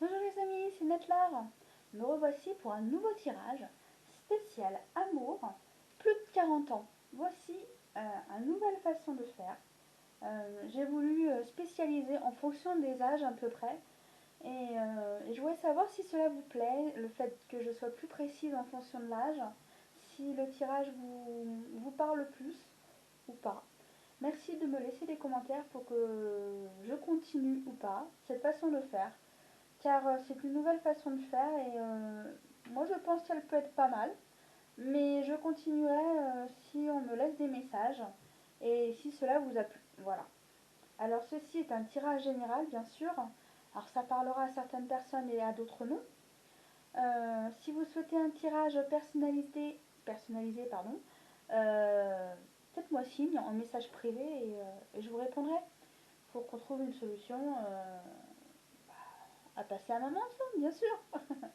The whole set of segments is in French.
Bonjour les amis, c'est Netlar. Me revoici pour un nouveau tirage spécial amour, plus de 40 ans. Voici une nouvelle façon de faire. J'ai voulu spécialiser en fonction des âges à peu près. Et je voulais savoir si cela vous plaît, le fait que je sois plus précise en fonction de l'âge, si le tirage vous parle plus ou pas. Merci de me laisser des commentaires pour que je continue ou pas cette façon de faire car c'est une nouvelle façon de faire et moi je pense qu'elle peut être pas mal, mais je continuerai si on me laisse des messages et si cela vous a plu. Voilà. Alors ceci est un tirage général bien sûr, alors ça parlera à certaines personnes et à d'autres non. Si vous souhaitez un tirage personnalisé pardon, faites-moi signe en message privé et je vous répondrai pour qu'on trouve une solution à passer un moment ensemble, bien sûr.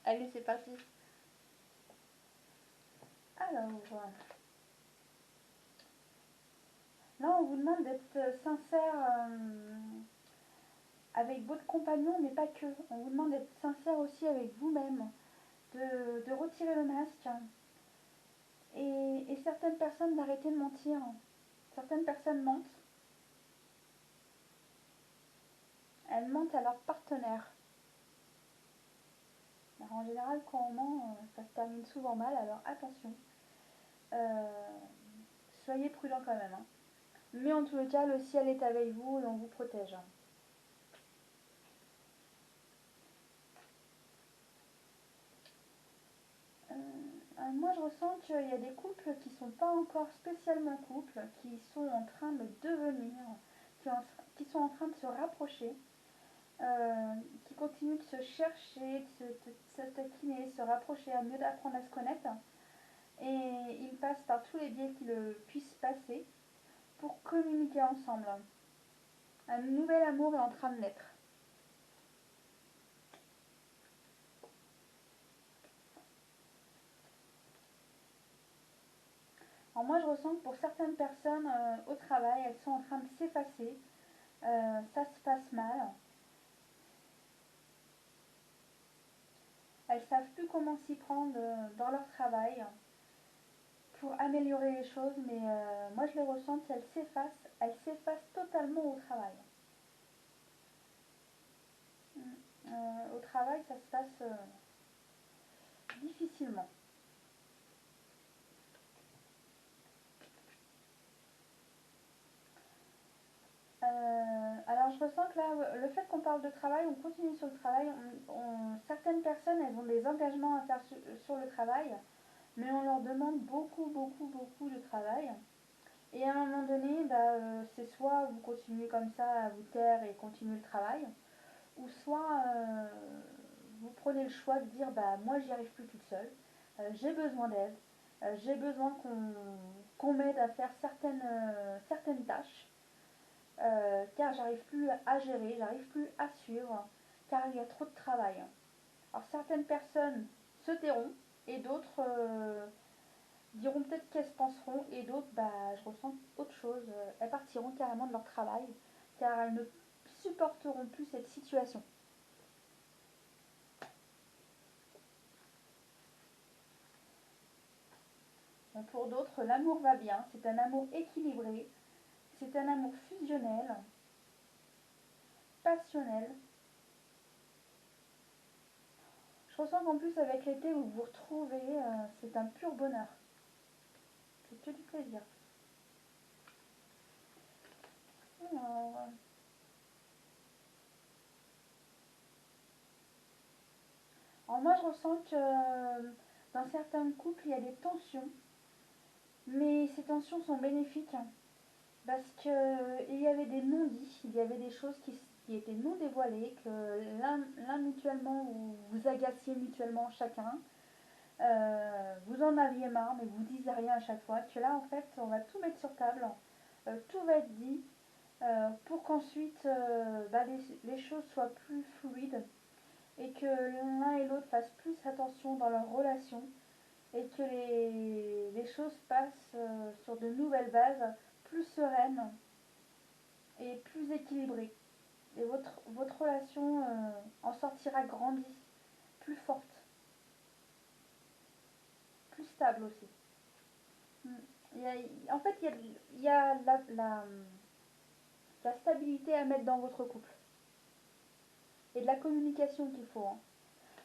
Allez, c'est parti. Alors, là, on vous demande d'être sincère avec votre compagnon, mais pas que. On vous demande d'être sincère aussi avec vous-même, de retirer le masque. Et certaines personnes d'arrêter de mentir. Certaines personnes mentent. Elles mentent à leur partenaire. Alors, en général, quand on ment, ça se termine souvent mal, alors attention. Euh, Soyez prudents quand même, hein. Mais en tout cas, le ciel est avec vous et on vous protège. Moi, je ressens qu'il y a des couples qui ne sont pas encore spécialement couples, qui sont en train de devenir, qui sont en train de se rapprocher, qui continuent de se chercher, de se taquiner, se rapprocher, à mieux apprendre à se connaître. Et ils passent par tous les biais qu'ils puissent passer pour communiquer ensemble. Un nouvel amour est en train de naître. Alors moi, je ressens que pour certaines personnes au travail, elles sont en train de s'effacer. Ça se passe mal. Elles savent plus comment s'y prendre dans leur travail pour améliorer les choses, mais moi je les ressens elles s'effacent totalement au travail. Au travail, ça se passe difficilement. Alors je ressens que là, le fait qu'on parle de travail, on continue sur le travail, certaines personnes, elles ont des engagements à faire sur le travail, mais on leur demande beaucoup, beaucoup, beaucoup de travail. Et à un moment donné, c'est soit vous continuez comme ça à vous taire et continuer le travail, ou soit vous prenez le choix de dire bah moi j'y arrive plus toute seule, j'ai besoin d'aide, j'ai besoin qu'on m'aide à faire certaines tâches, car j'arrive plus à gérer, j'arrive plus à suivre, car il y a trop de travail. Alors certaines personnes se tairont et d'autres diront peut-être qu'elles se penseront et d'autres, bah, je ressens autre chose, elles partiront carrément de leur travail car elles ne supporteront plus cette situation. Bon, pour d'autres, l'amour va bien, c'est un amour équilibré, c'est un amour fusionnel, passionnel. Je ressens qu'en plus avec l'été où vous vous retrouvez, c'est un pur bonheur, c'est que du plaisir. Alors, alors moi je ressens que dans certains couples il y a des tensions, mais ces tensions sont bénéfiques parce qu'il y avait des non-dits, il y avait des choses qui étaient non dévoilées, que l'un mutuellement vous agaciez mutuellement chacun, vous en aviez marre mais vous disiez rien à chaque fois, que là en fait on va tout mettre sur table, tout va être dit pour qu'ensuite les choses soient plus fluides et que l'un et l'autre fassent plus attention dans leur relation et que les choses passent sur de nouvelles bases plus sereines et plus équilibrées. Et votre relation en sortira sortira grandie, plus forte, plus stable aussi. Mm. En fait, il y a la stabilité à mettre dans votre couple et de la communication qu'il faut, hein.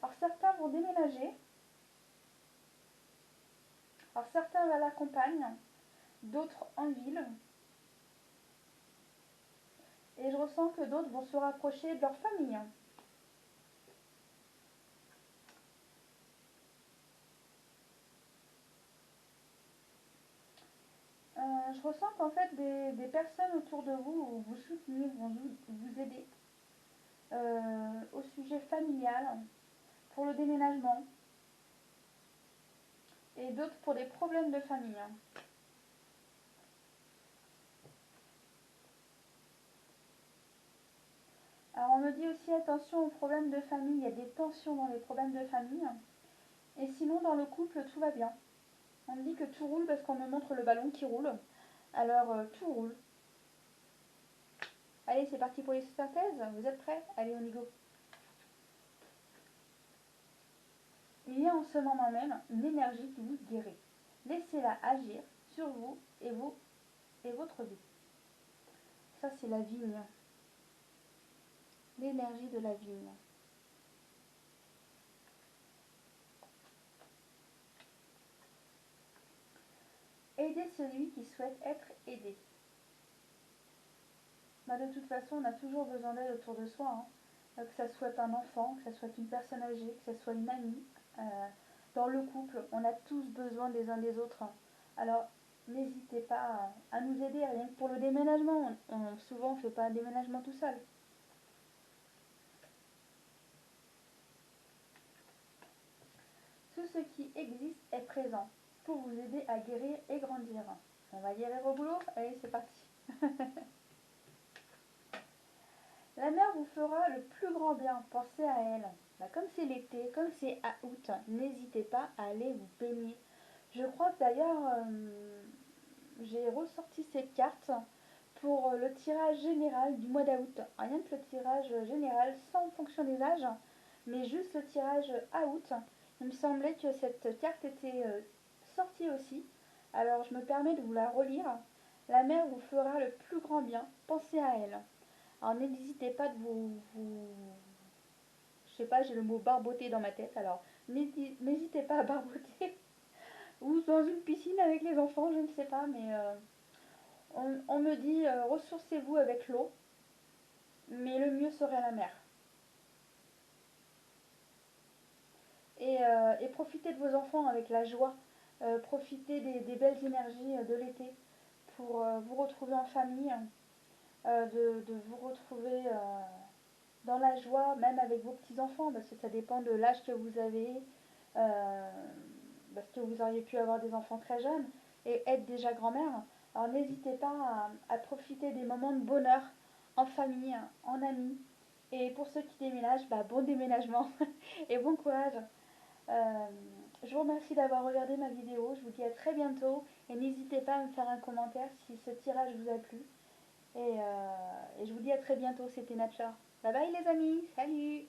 Alors certains vont déménager, alors certains à la campagne, d'autres en ville, et je ressens que d'autres vont se rapprocher de leur famille. Je ressens qu'en fait des personnes autour de vous vont vous soutenir, vont vous aider au sujet familial, pour le déménagement, et d'autres pour des problèmes de famille, hein. Alors on me dit aussi attention aux problèmes de famille, il y a des tensions dans les problèmes de famille. Et sinon dans le couple tout va bien. On me dit que tout roule parce qu'on me montre le ballon qui roule. Alors tout roule. Allez c'est parti pour les synthèses, vous êtes prêts? Allez on y go. Il y a en ce moment même une énergie qui vous guérit. Laissez-la agir sur vous et votre vie. Ça c'est la vigne. L'énergie de la vigne. Aidez celui qui souhaite être aidé. Bah, de toute façon, on a toujours besoin d'aide autour de soi, hein. Que ça soit un enfant, que ça soit une personne âgée, que ça soit une amie. Euh, dans le couple, on a tous besoin des uns des autres. Alors, n'hésitez pas à nous aider, rien que pour le déménagement. Souvent, on ne fait pas un déménagement tout seul. Tout ce qui existe est présent pour vous aider à guérir et grandir. On va guérir au boulot? Allez, c'est parti. La mer vous fera le plus grand bien, pensez à elle. Bah, comme c'est l'été, comme c'est à août, n'hésitez pas à aller vous baigner. Je crois que d'ailleurs, j'ai ressorti cette carte pour le tirage général du mois d'août. Rien que le tirage général sans fonction des âges, mais juste le tirage à août. Il me semblait que cette carte était sortie aussi. Alors je me permets de vous la relire. La mer vous fera le plus grand bien, pensez à elle. Alors n'hésitez pas de je sais pas, j'ai le mot barboter dans ma tête, alors n'hésitez pas à barboter ou dans une piscine avec les enfants, je ne sais pas, mais on me dit ressourcez-vous avec l'eau, mais le mieux serait la mer. Et profitez de vos enfants avec la joie, profitez des belles énergies de l'été pour vous retrouver en famille, de vous retrouver dans la joie, même avec vos petits-enfants, parce que ça dépend de l'âge que vous avez, euh, parce que vous auriez pu avoir des enfants très jeunes et être déjà grand-mère. Alors n'hésitez pas à profiter des moments de bonheur en famille, en amis. Et pour ceux qui déménagent, bah, bon déménagement et bon courage. Euh, je vous remercie d'avoir regardé ma vidéo. Je vous dis à très bientôt. Et n'hésitez pas à me faire un commentaire si ce tirage vous a plu. Et je vous dis à très bientôt. C'était Natcha. Bye bye les amis. Salut.